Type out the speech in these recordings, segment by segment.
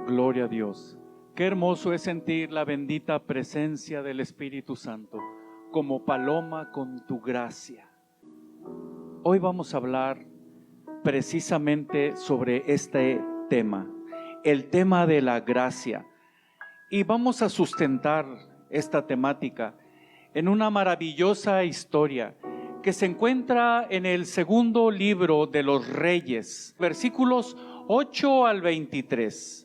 Gloria a Dios. Qué hermoso es sentir la bendita presencia del Espíritu Santo, como paloma con tu gracia. Hoy vamos a hablar precisamente sobre este tema, el tema de la gracia. Y vamos a sustentar esta temática en una maravillosa historia que se encuentra en el segundo libro de los Reyes, versículos 8 al 23.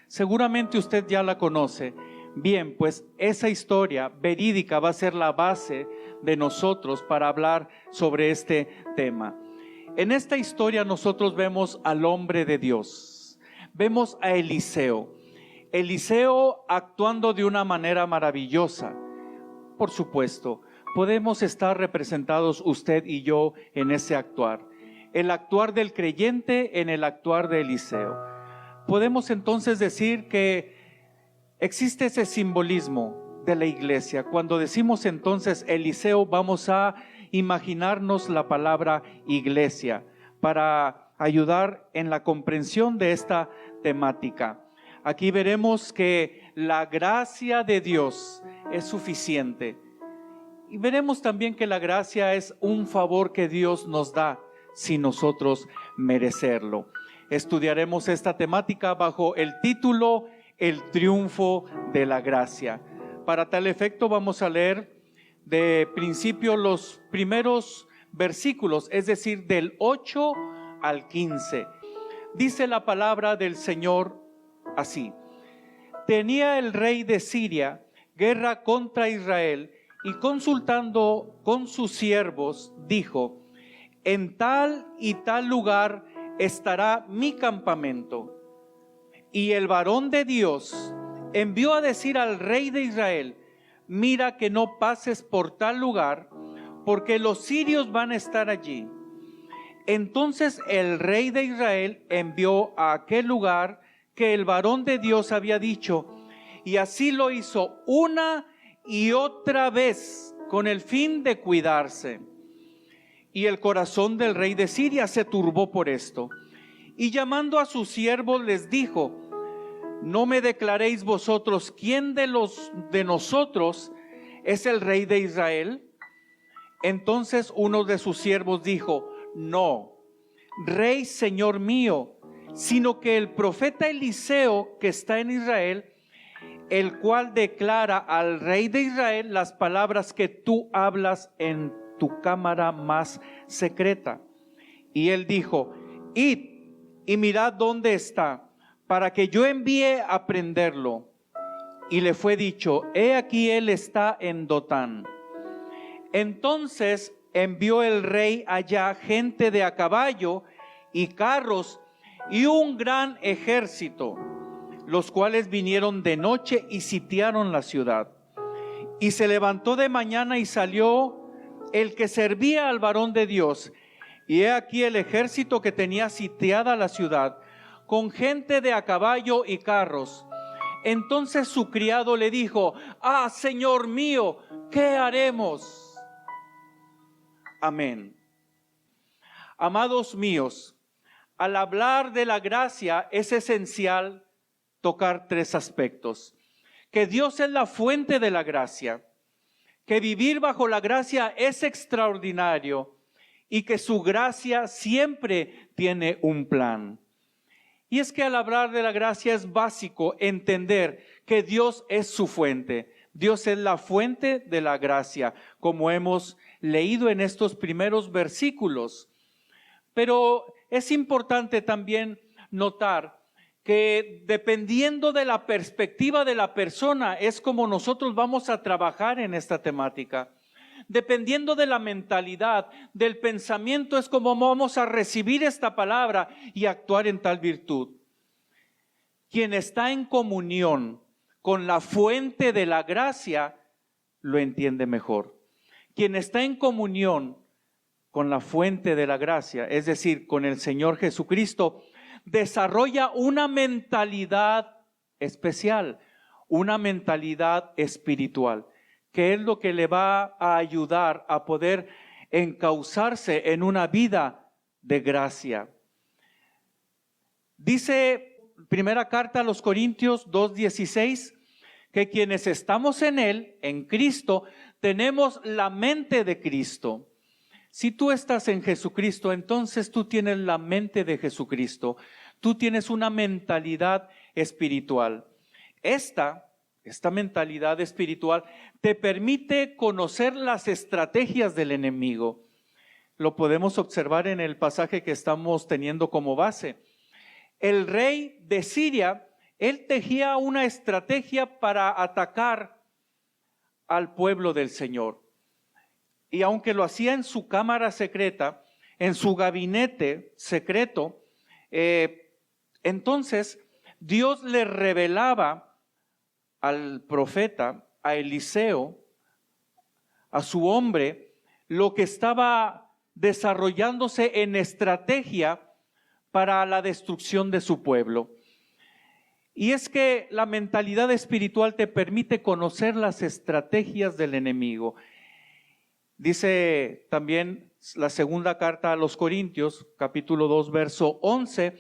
Seguramente usted ya la conoce. Bien, pues esa historia verídica va a ser la base de nosotros para hablar sobre este tema. En esta historia nosotros vemos al hombre de Dios, vemos a Eliseo. Eliseo actuando de una manera maravillosa. Por supuesto, podemos estar representados usted y yo en ese actuar. El actuar del creyente en el actuar de Eliseo. Podemos entonces decir que existe ese simbolismo de la iglesia. Cuando decimos entonces Eliseo, vamos a imaginarnos la palabra iglesia para ayudar en la comprensión de esta temática. Aquí veremos que la gracia de Dios es suficiente. Y veremos también que la gracia es un favor que Dios nos da sin nosotros merecerlo. Estudiaremos esta temática bajo el título El triunfo de la gracia. Para tal efecto vamos a leer de principio los primeros versículos, es decir, del 8 al 15. Dice la palabra del Señor así: tenía el rey de Siria guerra contra Israel y consultando con sus siervos dijo: en tal y tal lugar estará mi campamento. Y el varón de Dios envió a decir al rey de Israel: mira que no pases por tal lugar, porque los sirios van a estar allí. Entonces el rey de Israel envió a aquel lugar que el varón de Dios había dicho, y así lo hizo una y otra vez con el fin de cuidarse. Y el corazón del rey de Siria se turbó por esto. Y llamando a sus siervos les dijo: ¿no me declaréis vosotros quién de nosotros es el rey de Israel? Entonces uno de sus siervos dijo: no, rey señor mío, sino que el profeta Eliseo que está en Israel, el cual declara al rey de Israel las palabras que tú hablas en tu cámara más secreta. Y él dijo: id y mirad dónde está, para que yo envíe a prenderlo. Y le fue dicho: he aquí él está en Dotán. Entonces envió el rey allá gente de a caballo y carros y un gran ejército, los cuales vinieron de noche y sitiaron la ciudad. Y se levantó de mañana y salió el que servía al varón de Dios, y he aquí el ejército que tenía sitiada la ciudad, con gente de a caballo y carros. Entonces su criado le dijo: ah, señor mío, ¿qué haremos? Amén. Amados míos, al hablar de la gracia es esencial tocar tres aspectos: que Dios es la fuente de la gracia, que vivir bajo la gracia es extraordinario y que su gracia siempre tiene un plan. Y es que al hablar de la gracia es básico entender que Dios es su fuente. Dios es la fuente de la gracia, como hemos leído en estos primeros versículos. Pero es importante también notar que dependiendo de la perspectiva de la persona es como nosotros vamos a trabajar en esta temática. Dependiendo de la mentalidad, del pensamiento, es como vamos a recibir esta palabra y actuar en tal virtud. Quien está en comunión con la fuente de la gracia, lo entiende mejor. Quien está en comunión con la fuente de la gracia, es decir, con el Señor Jesucristo, desarrolla una mentalidad especial, una mentalidad espiritual, que es lo que le va a ayudar a poder encauzarse en una vida de gracia. Dice primera carta a los Corintios 2:16, que quienes estamos en Él, en Cristo, tenemos la mente de Cristo. Si tú estás en Jesucristo, entonces tú tienes la mente de Jesucristo. Tú tienes una mentalidad espiritual. Esta mentalidad espiritual te permite conocer las estrategias del enemigo. Lo podemos observar en el pasaje que estamos teniendo como base. El rey de Siria, él tejía una estrategia para atacar al pueblo del Señor. Y aunque lo hacía en su cámara secreta, en su gabinete secreto, entonces Dios le revelaba al profeta, a Eliseo, a su hombre, lo que estaba desarrollándose en estrategia para la destrucción de su pueblo. Y es que la mentalidad espiritual te permite conocer las estrategias del enemigo. Dice también la segunda carta a los Corintios, capítulo 2, verso 11,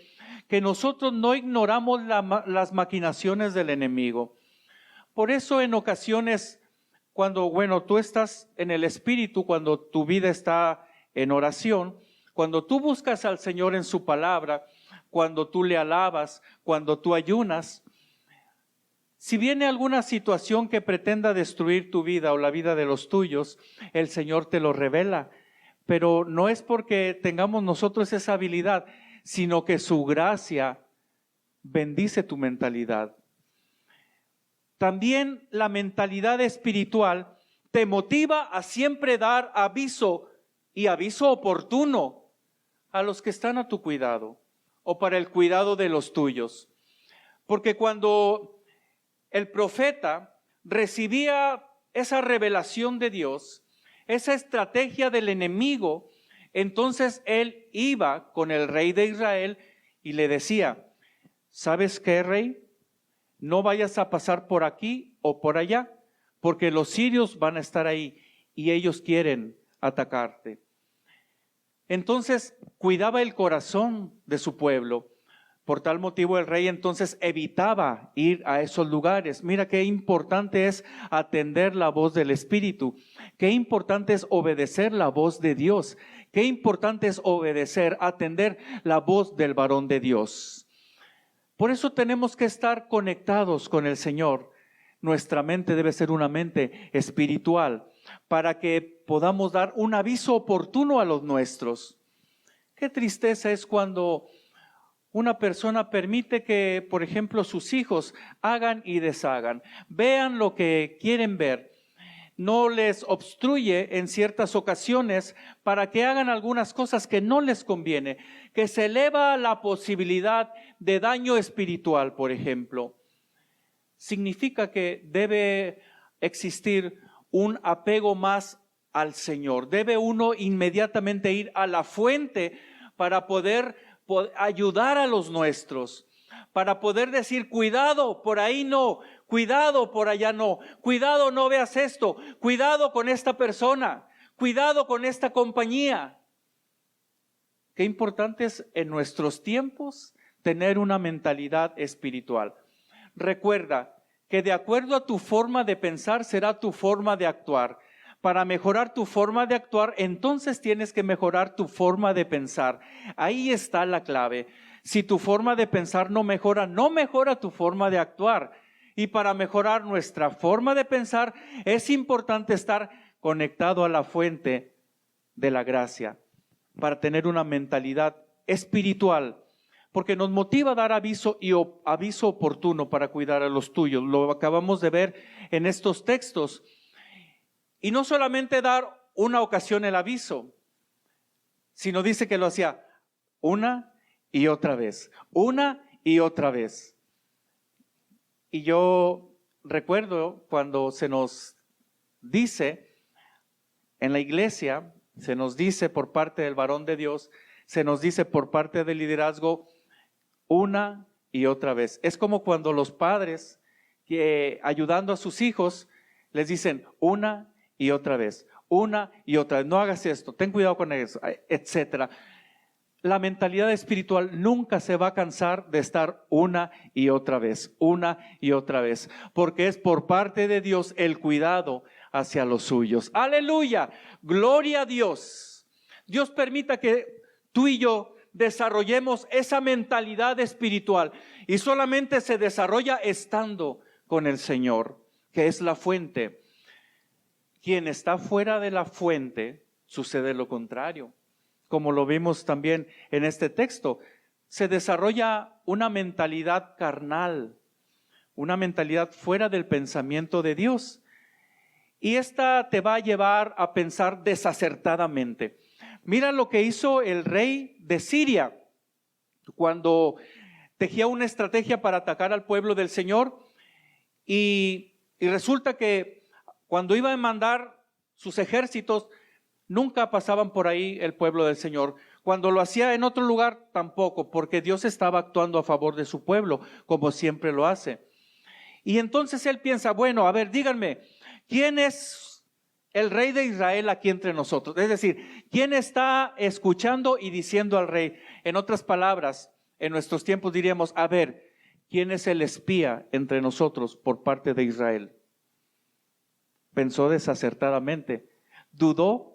que nosotros no ignoramos las maquinaciones del enemigo. Por eso en ocasiones, cuando tú estás en el Espíritu, cuando tu vida está en oración, cuando tú buscas al Señor en su palabra, cuando tú le alabas, cuando tú ayunas, si viene alguna situación que pretenda destruir tu vida o la vida de los tuyos, el Señor te lo revela. Pero no es porque tengamos nosotros esa habilidad, sino que su gracia bendice tu mentalidad. También la mentalidad espiritual te motiva a siempre dar aviso y aviso oportuno a los que están a tu cuidado o para el cuidado de los tuyos. Porque cuando el profeta recibía esa revelación de Dios, esa estrategia del enemigo, entonces él iba con el rey de Israel y le decía, ¿sabes qué, rey? No vayas a pasar por aquí o por allá, porque los sirios van a estar ahí y ellos quieren atacarte. Entonces cuidaba el corazón de su pueblo. Por tal motivo el rey entonces evitaba ir a esos lugares. Mira qué importante es atender la voz del Espíritu. Qué importante es obedecer la voz de Dios. Qué importante es obedecer, atender la voz del varón de Dios. Por eso tenemos que estar conectados con el Señor. Nuestra mente debe ser una mente espiritual para que podamos dar un aviso oportuno a los nuestros. Qué tristeza es cuando una persona permite que, por ejemplo, sus hijos hagan y deshagan, vean lo que quieren ver. No les obstruye en ciertas ocasiones para que hagan algunas cosas que no les conviene, que se eleva la posibilidad de daño espiritual, por ejemplo. Significa que debe existir un apego más al Señor. Debe uno inmediatamente ir a la fuente para poder ayudar a los nuestros, para poder decir, cuidado, por ahí no, cuidado, por allá no, cuidado, no veas esto, cuidado con esta persona, cuidado con esta compañía. Qué importante es en nuestros tiempos tener una mentalidad espiritual. Recuerda que de acuerdo a tu forma de pensar será tu forma de actuar. Para mejorar tu forma de actuar, entonces tienes que mejorar tu forma de pensar. Ahí está la clave. Si tu forma de pensar no mejora tu forma de actuar. Y para mejorar nuestra forma de pensar, es importante estar conectado a la fuente de la gracia, para tener una mentalidad espiritual, porque nos motiva a dar aviso y aviso oportuno para cuidar a los tuyos. Lo acabamos de ver en estos textos. Y no solamente dar una ocasión el aviso, sino dice que lo hacía una y otra vez, una y otra vez. Y yo recuerdo cuando se nos dice en la iglesia, se nos dice por parte del varón de Dios, se nos dice por parte del liderazgo una y otra vez. Es como cuando los padres que ayudando a sus hijos les dicen una y otra vez, no hagas esto, ten cuidado con eso, etcétera. la mentalidad espiritual nunca se va a cansar de estar una y otra vez, porque es por parte de Dios el cuidado hacia los suyos. ¡Aleluya! ¡Gloria a Dios! Dios permita que tú y yo desarrollemos esa mentalidad espiritual, y solamente se desarrolla estando con el Señor, que es la fuente. Quien está fuera de la fuente, sucede lo contrario. Como lo vimos también en este texto, se desarrolla una mentalidad carnal, una mentalidad fuera del pensamiento de Dios. Y esta te va a llevar a pensar desacertadamente. Mira lo que hizo el rey de Siria cuando tejía una estrategia para atacar al pueblo del Señor, y resulta que cuando iba a mandar sus ejércitos, nunca pasaban por ahí el pueblo del Señor. Cuando lo hacía en otro lugar, tampoco, porque Dios estaba actuando a favor de su pueblo, como siempre lo hace. Y entonces él piensa, bueno, a ver, díganme, ¿quién es el rey de Israel aquí entre nosotros? Es decir, ¿quién está escuchando y diciendo al rey? En otras palabras, en nuestros tiempos diríamos, a ver, ¿quién es el espía entre nosotros por parte de Israel? Pensó desacertadamente, dudó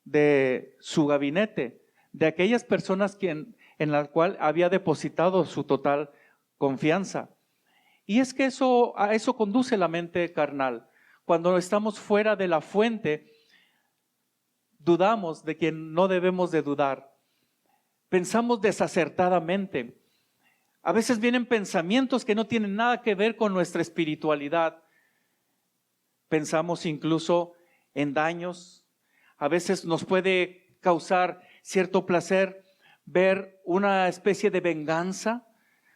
de su gabinete, de aquellas personas en las cuales había depositado su total confianza. Y es que a eso conduce la mente carnal. Cuando estamos fuera de la fuente, dudamos de quien no debemos de dudar. Pensamos desacertadamente. A veces vienen pensamientos que no tienen nada que ver con nuestra espiritualidad. Pensamos incluso en daños. A veces nos puede causar cierto placer ver una especie de venganza.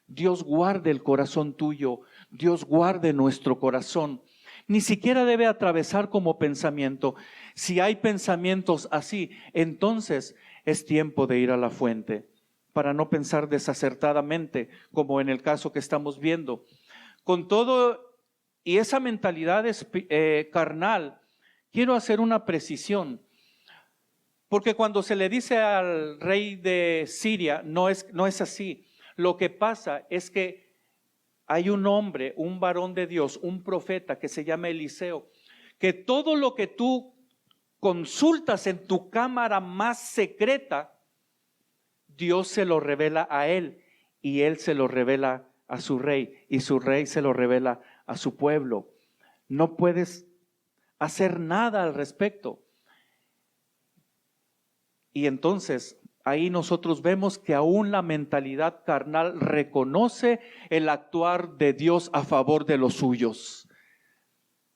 Dios guarde el corazón tuyo, Dios guarde nuestro corazón. Ni siquiera debe atravesar como pensamiento. Si hay pensamientos así, entonces es tiempo de ir a la fuente para no pensar desacertadamente, como en el caso que estamos viendo. Con todo y esa mentalidad carnal, quiero hacer una precisión. Porque cuando se le dice al rey de Siria, no es así. Lo que pasa es que hay un hombre, un varón de Dios, un profeta que se llama Eliseo, que todo lo que tú consultas en tu cámara más secreta, Dios se lo revela a él, y él se lo revela a su rey, y su rey se lo revela a su pueblo. No puedes hacer nada al respecto. Y entonces ahí nosotros vemos que aún la mentalidad carnal reconoce el actuar de Dios a favor de los suyos.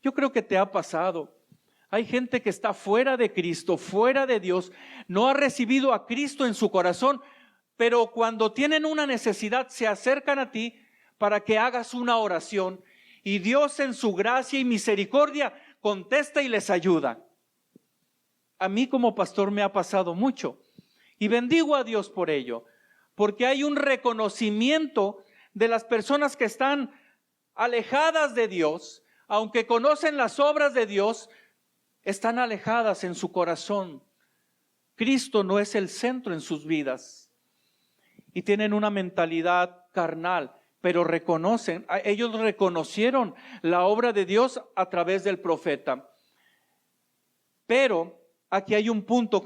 Yo creo que te ha pasado. Hay gente que está fuera de Cristo, fuera de Dios, no ha recibido a Cristo en su corazón, pero cuando tienen una necesidad se acercan a ti para que hagas una oración, y Dios en su gracia y misericordia contesta y les ayuda. A mí como pastor me ha pasado mucho, y bendigo a Dios por ello, porque hay un reconocimiento de las personas que están alejadas de Dios, aunque conocen las obras de Dios, están alejadas en su corazón. Cristo no es el centro en sus vidas, y tienen una mentalidad carnal, pero ellos reconocieron la obra de Dios a través del profeta. Pero aquí hay un punto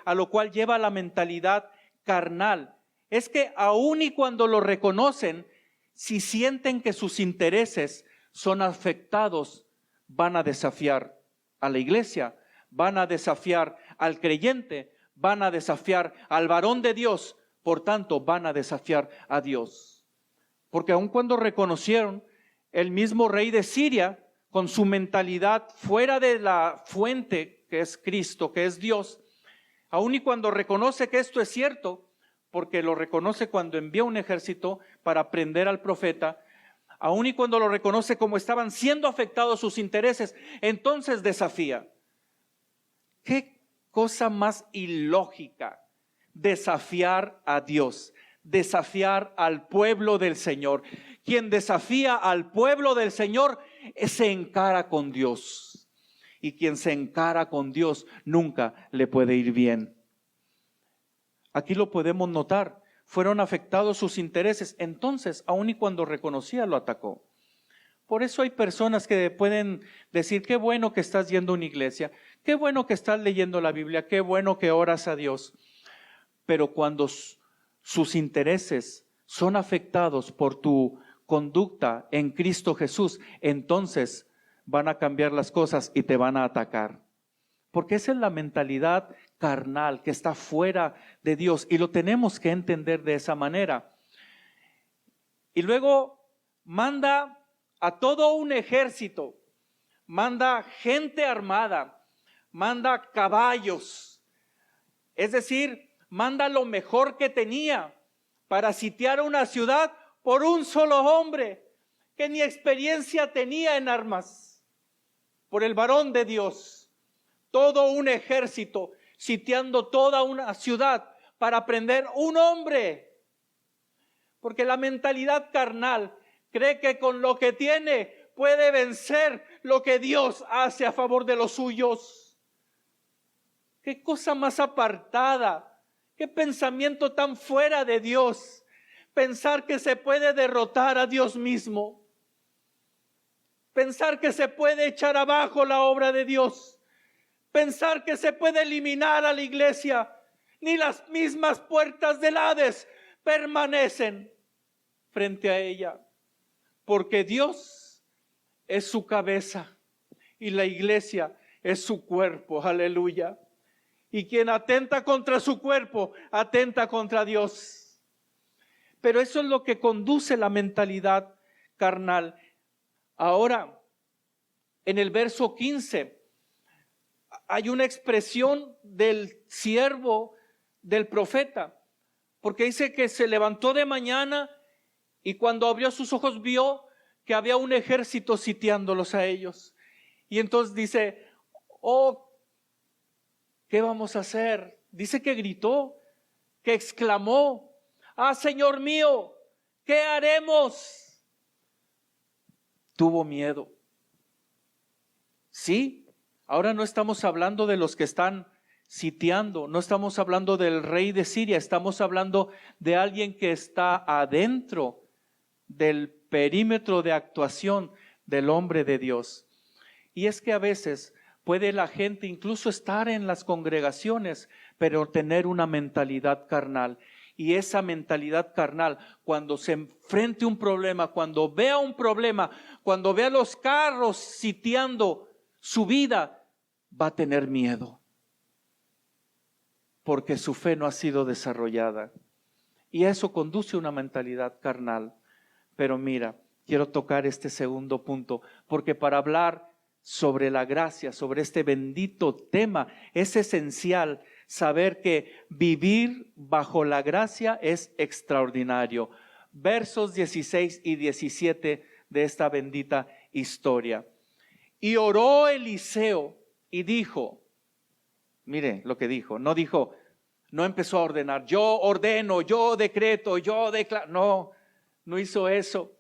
a lo cual lleva la mentalidad carnal. Es que aun y cuando lo reconocen, si sienten que sus intereses son afectados, van a desafiar a la iglesia, van a desafiar al creyente, van a desafiar al varón de Dios, por tanto van a desafiar a Dios. Porque aun cuando reconocieron, el mismo rey de Siria, con su mentalidad fuera de la fuente que es Cristo, que es Dios, aun y cuando reconoce que esto es cierto, porque lo reconoce cuando envía un ejército para prender al profeta, aun y cuando lo reconoce como estaban siendo afectados sus intereses, entonces desafía. ¿Qué cosa más ilógica? Desafiar a Dios, desafiar al pueblo del Señor. Quien desafía al pueblo del Señor se encara con Dios. Y quien se encara con Dios nunca le puede ir bien. Aquí lo podemos notar. Fueron afectados sus intereses. Entonces, aun y cuando reconocía, lo atacó. Por eso hay personas que pueden decir, qué bueno que estás yendo a una iglesia, qué bueno que estás leyendo la Biblia, qué bueno que oras a Dios. Pero cuando sus intereses son afectados por tu conducta en Cristo Jesús, entonces van a cambiar las cosas y te van a atacar. Porque esa es la mentalidad carnal que está fuera de Dios y lo tenemos que entender de esa manera. Y luego manda a todo un ejército, manda gente armada, manda caballos, es decir, manda lo mejor que tenía para sitiar una ciudad por un solo hombre que ni experiencia tenía en armas, por el varón de Dios. Todo un ejército sitiando toda una ciudad para prender un hombre. Porque la mentalidad carnal cree que con lo que tiene puede vencer lo que Dios hace a favor de los suyos. Qué cosa más apartada, qué pensamiento tan fuera de Dios, pensar que se puede derrotar a Dios mismo, pensar que se puede echar abajo la obra de Dios, pensar que se puede eliminar a la iglesia. Ni las mismas puertas del Hades permanecen frente a ella, porque Dios es su cabeza y la iglesia es su cuerpo. Aleluya. Y quien atenta contra su cuerpo, atenta contra Dios. Pero eso es lo que conduce la mentalidad carnal. Ahora, en el verso 15, hay una expresión del siervo del profeta, porque dice que se levantó de mañana y cuando abrió sus ojos vio que había un ejército sitiándolos a ellos. Y entonces dice, oh, ¿qué vamos a hacer? Dice que gritó, que exclamó, ah, Señor mío, ¿qué haremos? Tuvo miedo. Sí, ahora no estamos hablando de los que están sitiando, no estamos hablando del rey de Siria, estamos hablando de alguien que está adentro del perímetro de actuación del hombre de Dios. Y es que a veces puede la gente incluso estar en las congregaciones, pero tener una mentalidad carnal. Y esa mentalidad carnal, cuando se enfrente un problema, cuando vea un problema, cuando vea los carros sitiando su vida, va a tener miedo. Porque su fe no ha sido desarrollada. Y eso conduce a una mentalidad carnal. Pero mira, quiero tocar este segundo punto, porque para hablar sobre la gracia, sobre este bendito tema, es esencial saber que vivir bajo la gracia es extraordinario. Versos 16 y 17 de esta bendita historia. Y oró Eliseo y dijo, mire lo que dijo, no empezó a ordenar, yo ordeno, yo decreto, yo declaro, no hizo eso.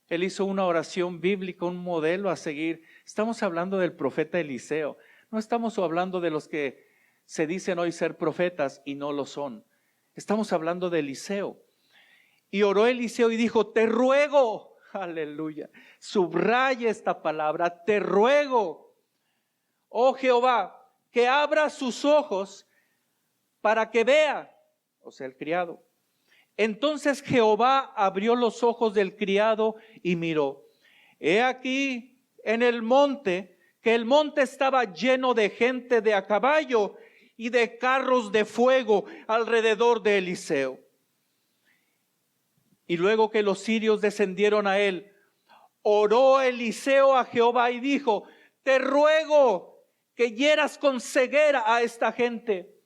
Él hizo una oración bíblica, un modelo a seguir. Estamos hablando del profeta Eliseo. No estamos hablando de los que se dicen hoy ser profetas y no lo son. Estamos hablando de Eliseo. Y oró Eliseo y dijo, te ruego, aleluya, subraya esta palabra, te ruego, oh Jehová, que abra sus ojos para que vea, o sea, el criado. Entonces Jehová abrió los ojos del criado y miró. He aquí en el monte, que el monte estaba lleno de gente de a caballo y de carros de fuego alrededor de Eliseo. Y luego que los sirios descendieron a él, oró Eliseo a Jehová y dijo, te ruego que hieras con ceguera a esta gente.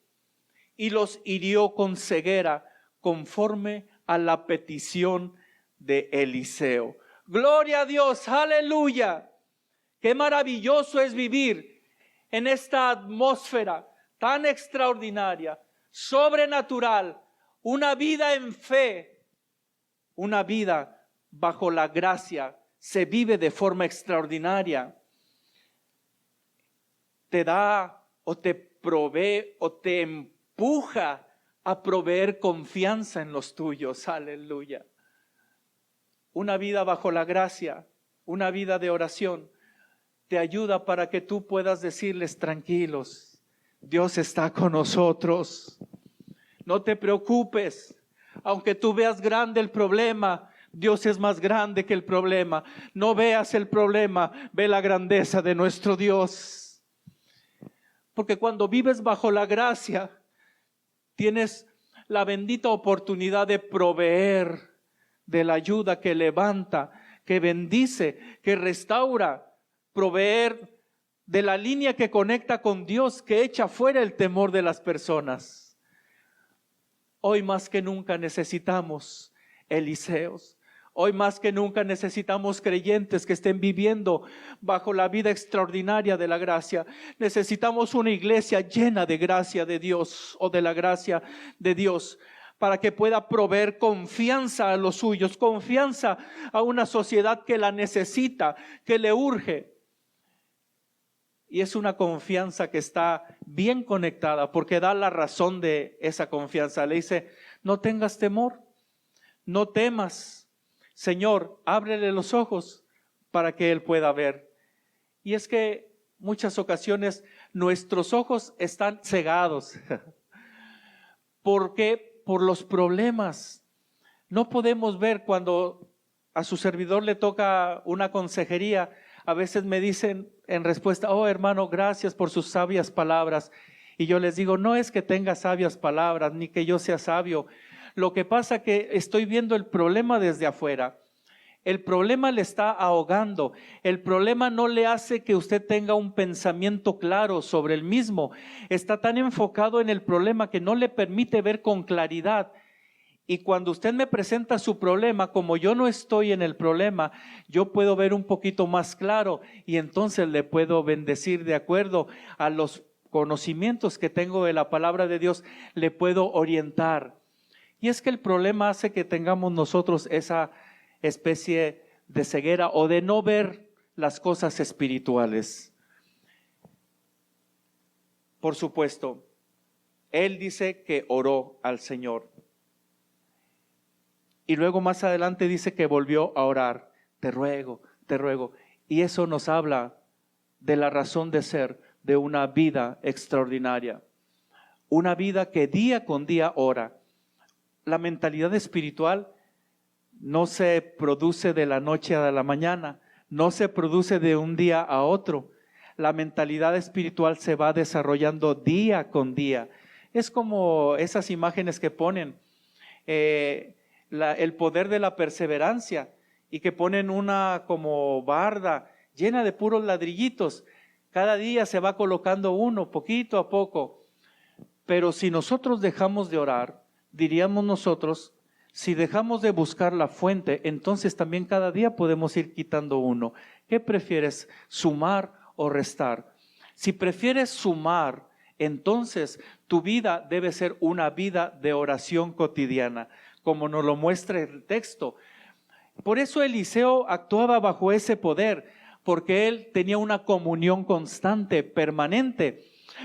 Y los hirió con ceguera conforme a la petición de Eliseo. Gloria a Dios, aleluya. Qué maravilloso es vivir en esta atmósfera tan extraordinaria, sobrenatural, una vida en fe, una vida bajo la gracia, se vive de forma extraordinaria. Te da o te provee o te empuja a proveer confianza en los tuyos. Aleluya. Una vida bajo la gracia, una vida de oración, te ayuda para que tú puedas decirles tranquilos, Dios está con nosotros. No te preocupes, aunque tú veas grande el problema, Dios es más grande que el problema. No veas el problema, ve la grandeza de nuestro Dios. Porque cuando vives bajo la gracia, tienes la bendita oportunidad de proveer de la ayuda que levanta, que bendice, que restaura, proveer de la línea que conecta con Dios, que echa fuera el temor de las personas. Hoy más que nunca necesitamos Eliseos. Hoy más que nunca necesitamos creyentes que estén viviendo bajo la vida extraordinaria de la gracia. Necesitamos una iglesia llena de gracia de Dios o de la gracia de Dios para que pueda proveer confianza a los suyos, confianza a una sociedad que la necesita, que le urge. Y es una confianza que está bien conectada porque da la razón de esa confianza. Le dice, no tengas temor, no temas. Señor, ábrele los ojos para que Él pueda ver. Y es que muchas ocasiones nuestros ojos están cegados. ¿Por qué? Por los problemas. No podemos ver cuando a su servidor le toca una consejería. A veces me dicen en respuesta, oh hermano, gracias por sus sabias palabras. Y yo les digo, no es que tenga sabias palabras, ni que yo sea sabio. Lo que pasa es que estoy viendo el problema desde afuera. El problema le está ahogando. El problema no le hace que usted tenga un pensamiento claro sobre el mismo. Está tan enfocado en el problema que no le permite ver con claridad. Y cuando usted me presenta su problema, como yo no estoy en el problema, yo puedo ver un poquito más claro y entonces le puedo bendecir de acuerdo a los conocimientos que tengo de la palabra de Dios, le puedo orientar. Y es que el problema hace que tengamos nosotros esa especie de ceguera o de no ver las cosas espirituales. Por supuesto, él dice que oró al Señor. Y luego más adelante dice que volvió a orar. Te ruego, te ruego. Y eso nos habla de la razón de ser de una vida extraordinaria. Una vida que día con día ora. La mentalidad espiritual no se produce de la noche a la mañana, no se produce de un día a otro. La mentalidad espiritual se va desarrollando día con día. Es como esas imágenes que ponen, el poder de la perseverancia, y que ponen una como barda llena de puros ladrillitos. Cada día se va colocando uno, poquito a poco. Pero si nosotros dejamos de orar, diríamos nosotros, si dejamos de buscar la fuente, entonces también cada día podemos ir quitando uno. ¿Qué prefieres, sumar o restar? Si prefieres sumar, entonces tu vida debe ser una vida de oración cotidiana, como nos lo muestra el texto. Por eso Eliseo actuaba bajo ese poder, porque él tenía una comunión constante, permanente.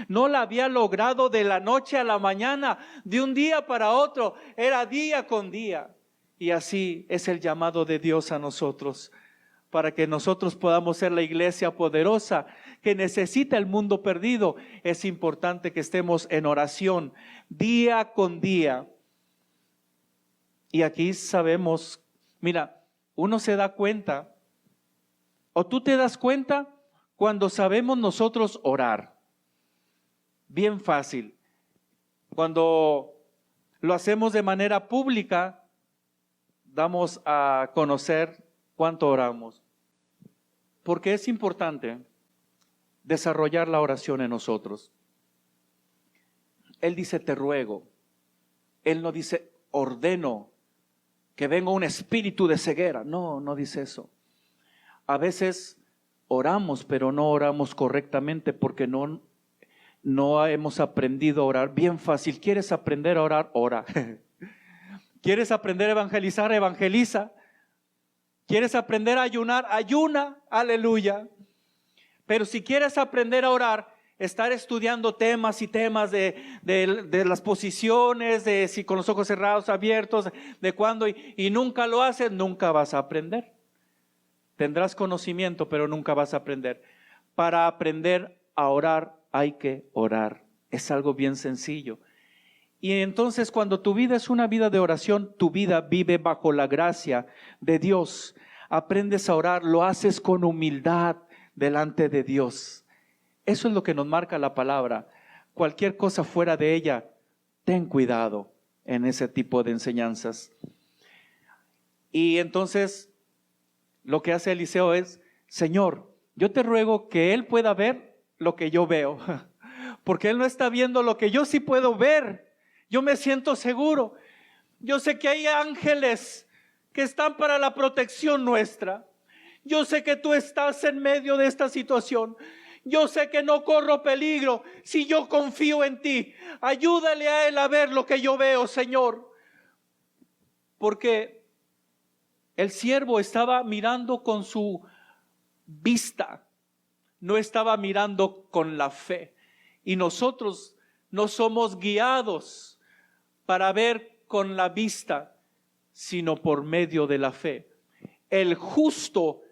No la había logrado de la noche a la mañana, de un día para otro, era día con día. Y así es el llamado de Dios a nosotros, para que nosotros podamos ser la iglesia poderosa que necesita el mundo perdido. Es importante que estemos en oración día con día. Y aquí sabemos, mira, uno se da cuenta, o tú te das cuenta cuando sabemos nosotros orar. Bien fácil. Cuando lo hacemos de manera pública, damos a conocer cuánto oramos. Porque es importante desarrollar la oración en nosotros. Él dice, te ruego. Él no dice, ordeno que venga un espíritu de ceguera. No, no dice eso. A veces oramos, pero no oramos correctamente porque no hemos aprendido a orar. Bien fácil. ¿Quieres aprender a orar? Ora. ¿Quieres aprender a evangelizar? Evangeliza. ¿Quieres aprender a ayunar? Ayuna. Aleluya. Pero si quieres aprender a orar, estar estudiando temas y temas de las posiciones, de si con los ojos cerrados, abiertos, de cuándo, y nunca lo haces, nunca vas a aprender. Tendrás conocimiento, pero nunca vas a aprender. Para aprender a orar hay que orar. Es algo bien sencillo. Y entonces cuando tu vida es una vida de oración, tu vida vive bajo la gracia de Dios. Aprendes a orar, lo haces con humildad delante de Dios. Eso es lo que nos marca la palabra. Cualquier cosa fuera de ella, ten cuidado en ese tipo de enseñanzas. Y entonces lo que hace Eliseo es: Señor, yo te ruego que él pueda ver lo que yo veo, porque él no está viendo lo que yo sí puedo ver. Yo me siento seguro. Yo sé que hay ángeles que están para la protección nuestra. Yo sé que tú estás en medio de esta situación. Yo sé que no corro peligro si yo confío en ti. Ayúdale a él a ver lo que yo veo, Señor. Porque el siervo estaba mirando con su vista, no estaba mirando con la fe. Y nosotros no somos guiados para ver con la vista, sino por medio de la fe. El justo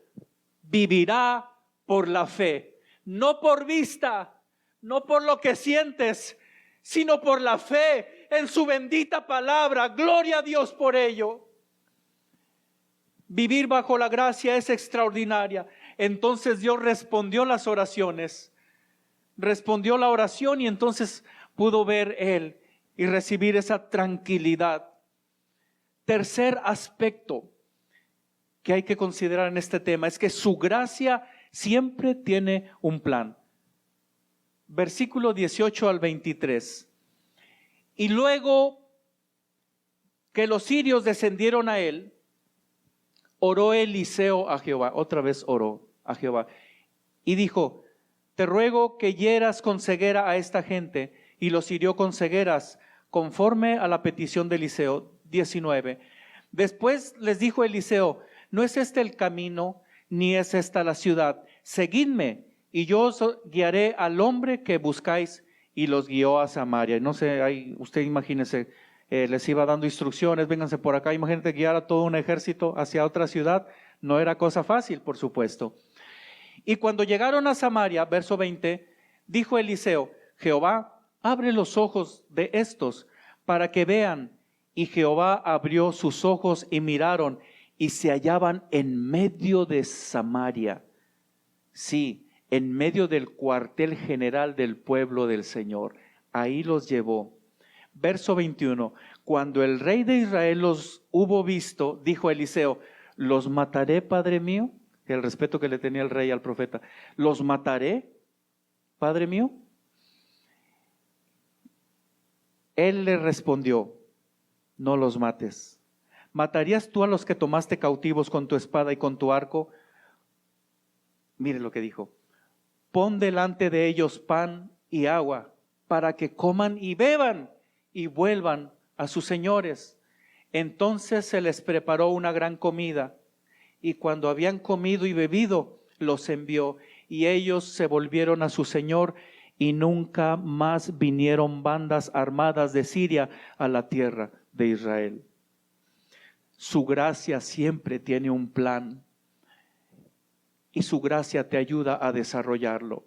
vivirá por la fe, no por vista, no por lo que sientes, sino por la fe en su bendita palabra. Gloria a Dios por ello. Vivir bajo la gracia es extraordinaria. Entonces Dios respondió las oraciones, respondió la oración, y entonces pudo ver él y recibir esa tranquilidad. Tercer aspecto que hay que considerar en este tema es que su gracia siempre tiene un plan. Versículo 18 al 23. Y luego que los sirios descendieron a él, oró Eliseo a Jehová. Otra vez oró a Jehová y dijo: te ruego que hieras con ceguera a esta gente. Y los hirió con cegueras, conforme a la petición de Eliseo. 19. Después les dijo Eliseo: no es este el camino, ni es esta la ciudad. Seguidme, y yo os guiaré al hombre que buscáis. Y los guió a Samaria. No sé, ahí, usted imagínese, les iba dando instrucciones: vénganse por acá. Imagínate guiar a todo un ejército hacia otra ciudad. No era cosa fácil, por supuesto. Y cuando llegaron a Samaria, verso 20, dijo Eliseo: Jehová, abre los ojos de estos para que vean. Y Jehová abrió sus ojos y miraron, y se hallaban en medio de Samaria. Sí, en medio del cuartel general del pueblo del Señor. Ahí los llevó. Verso 21. Cuando el rey de Israel los hubo visto, dijo Eliseo: ¿los mataré, padre mío? El respeto que le tenía el rey al profeta. ¿Los mataré, padre mío? Él le respondió: no los mates. ¿Matarías tú a los que tomaste cautivos con tu espada y con tu arco? Mire lo que dijo: pon delante de ellos pan y agua, para que coman y beban y vuelvan a sus señores. Entonces se les preparó una gran comida, y cuando habían comido y bebido, los envió, y ellos se volvieron a su señor, y nunca más vinieron bandas armadas de Siria a la tierra de Israel. Su gracia siempre tiene un plan, y su gracia te ayuda a desarrollarlo.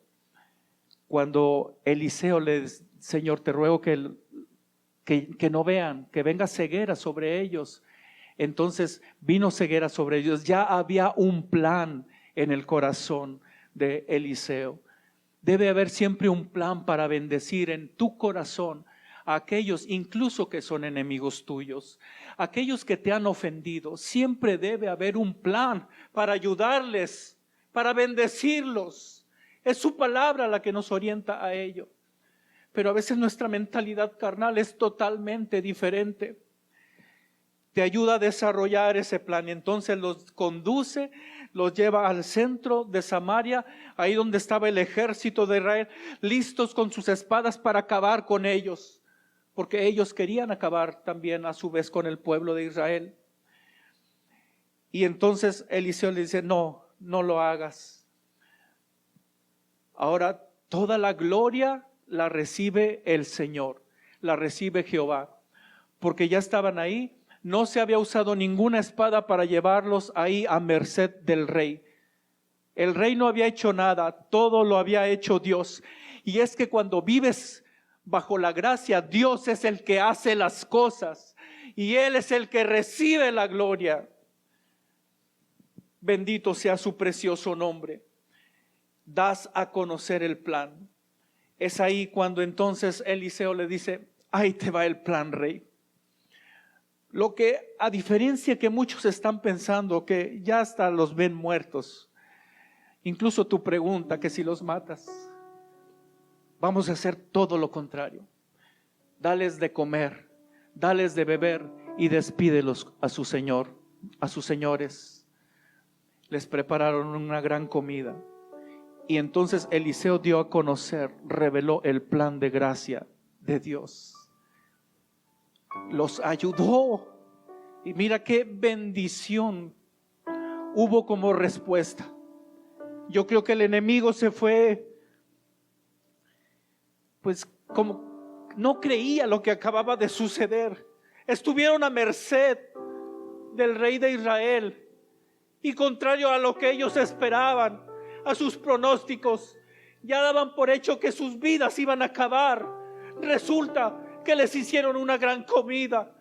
Cuando Eliseo le dice: Señor, te ruego que no vean, que venga ceguera sobre ellos. Entonces vino ceguera sobre ellos. Ya había un plan en el corazón de Eliseo. Debe haber siempre un plan para bendecir en tu corazón a aquellos incluso que son enemigos tuyos, aquellos que te han ofendido. Siempre debe haber un plan para ayudarles, para bendecirlos. Es su palabra la que nos orienta a ello. Pero a veces nuestra mentalidad carnal es totalmente diferente. Te ayuda a desarrollar ese plan, y entonces los conduce, los lleva al centro de Samaria, ahí donde estaba el ejército de Israel, listos con sus espadas para acabar con ellos, porque ellos querían acabar también a su vez con el pueblo de Israel. Y entonces Eliseo le dice: no lo hagas. Ahora Toda la gloria la recibe el Señor, la recibe Jehová, porque ya estaban ahí. No se había usado ninguna espada para llevarlos ahí a merced del rey. El rey no había hecho nada, todo lo había hecho Dios. Y es que cuando vives bajo la gracia, Dios es el que hace las cosas y Él es el que recibe la gloria. Bendito sea su precioso nombre. Das a conocer el plan. Es ahí cuando entonces Eliseo le dice: ahí te va el plan, rey. Lo que, a diferencia que muchos están pensando que ya hasta los ven muertos, incluso tu pregunta que si los matas, vamos a hacer todo lo contrario. Dales de comer, dales de beber y despídelos a su señor, a sus señores. Les prepararon una gran comida. Y entonces Eliseo dio a conocer, reveló el plan de gracia de Dios. Los ayudó. Y mira qué bendición hubo como respuesta. Yo creo que el enemigo se fue, pues como no creía lo que acababa de suceder. Estuvieron a merced del rey de Israel. Y contrario a lo que ellos esperaban, a sus pronósticos, ya daban por hecho que sus vidas iban a acabar. Resulta que les hicieron una gran comida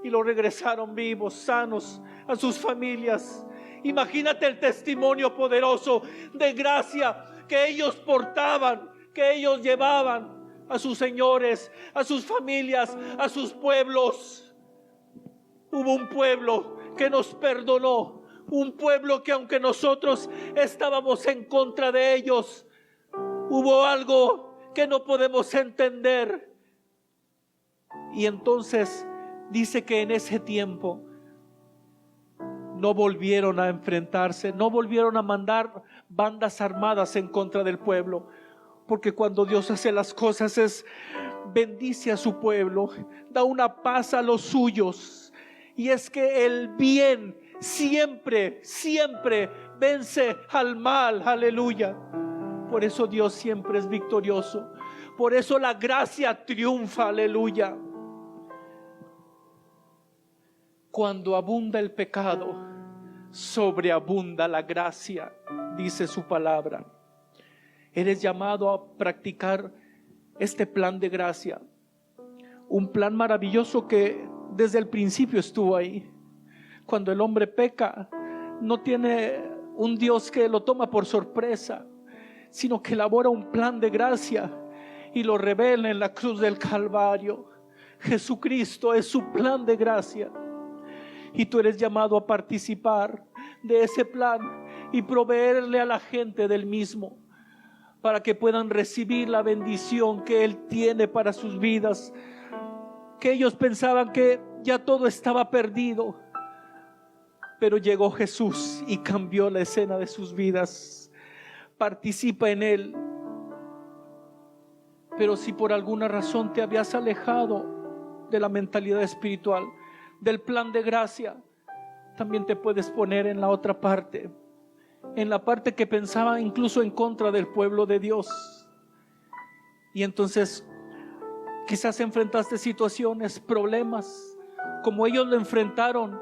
y lo regresaron vivos, sanos a sus familias. Imagínate el testimonio poderoso de gracia que ellos portaban, que ellos llevaban a sus señores, a sus familias, a sus pueblos. Hubo un pueblo que nos perdonó. Un pueblo que aunque nosotros estábamos en contra de ellos, hubo algo que no podemos entender. Y entonces dice que en ese tiempo no volvieron a enfrentarse, no volvieron a mandar bandas armadas en contra del pueblo. Porque cuando Dios hace las cosas bendice a su pueblo, da una paz a los suyos. Y es que el bien siempre, siempre vence al mal, aleluya. Por eso Dios siempre es victorioso. Por eso la gracia triunfa, aleluya. Cuando abunda el pecado, sobreabunda la gracia, dice su palabra. Eres llamado a practicar este plan de gracia. Un plan maravilloso que desde el principio estuvo ahí. Cuando el hombre peca, no tiene un Dios que lo toma por sorpresa, sino que elabora un plan de gracia y lo revela en la cruz del Calvario. Jesucristo es su plan de gracia y tú eres llamado a participar de ese plan y proveerle a la gente del mismo para que puedan recibir la bendición que Él tiene para sus vidas. Que ellos pensaban que ya todo estaba perdido, pero llegó Jesús y cambió la escena de sus vidas. Participa en Él. Pero si por alguna razón te habías alejado de la mentalidad espiritual, del plan de gracia, también te puedes poner en la otra parte, en la parte que pensaba incluso en contra del pueblo de Dios. Y entonces quizás enfrentaste situaciones, problemas, como ellos lo enfrentaron.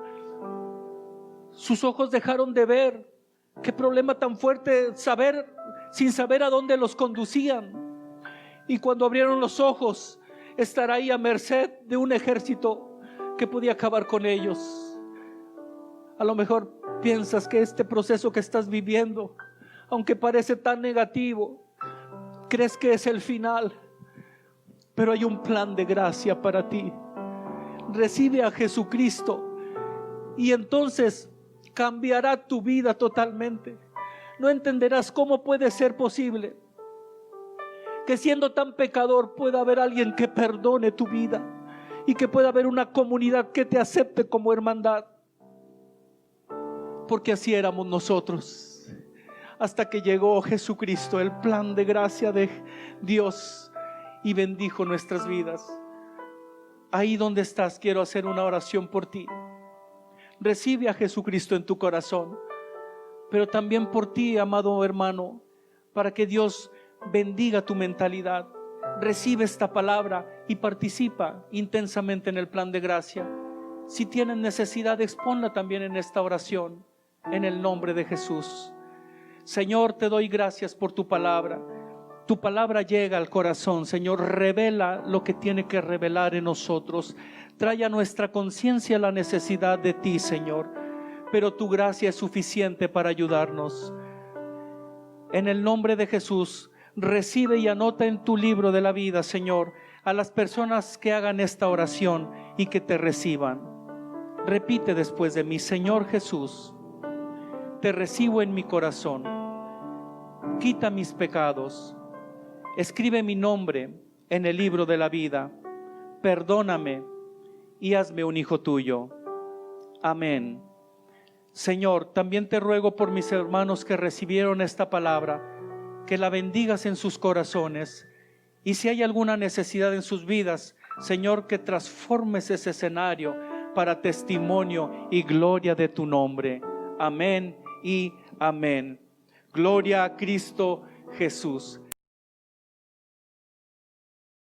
Sus ojos dejaron de ver. Qué problema tan fuerte sin saber a dónde los conducían. Y cuando abrieron los ojos, estar ahí a merced de un ejército que podía acabar con ellos. A lo mejor piensas que este proceso que estás viviendo, aunque parece tan negativo, crees que es el final, pero hay un plan de gracia para ti. Recibe a Jesucristo y entonces cambiará tu vida totalmente. No entenderás cómo puede ser posible que siendo tan pecador pueda haber alguien que perdone tu vida y que pueda haber una comunidad que te acepte como hermandad. Porque así éramos nosotros, hasta que llegó Jesucristo, el plan de gracia de Dios, y bendijo nuestras vidas. Ahí donde estás, quiero hacer una oración por ti. Recibe a Jesucristo en tu corazón, pero también por ti, amado hermano, para que Dios bendiga tu mentalidad. Recibe esta palabra y participa intensamente en el plan de gracia. Si tienes necesidad, exponla también en esta oración, en el nombre de Jesús. Señor, te doy gracias por tu palabra. Tu palabra llega al corazón, Señor, revela lo que tiene que revelar en nosotros. Trae a nuestra conciencia la necesidad de ti, Señor, pero tu gracia es suficiente para ayudarnos. En el nombre de Jesús, recibe y anota en tu libro de la vida, Señor, a las personas que hagan esta oración y que te reciban. Repite después de mí: Señor Jesús, te recibo en mi corazón. Quita mis pecados. Escribe mi nombre en el libro de la vida. Perdóname y hazme un hijo tuyo. Amén. Señor, también te ruego por mis hermanos que recibieron esta palabra, que la bendigas en sus corazones. Y si hay alguna necesidad en sus vidas, Señor, que transformes ese escenario para testimonio y gloria de tu nombre. Amén y amén. Gloria a Cristo Jesús.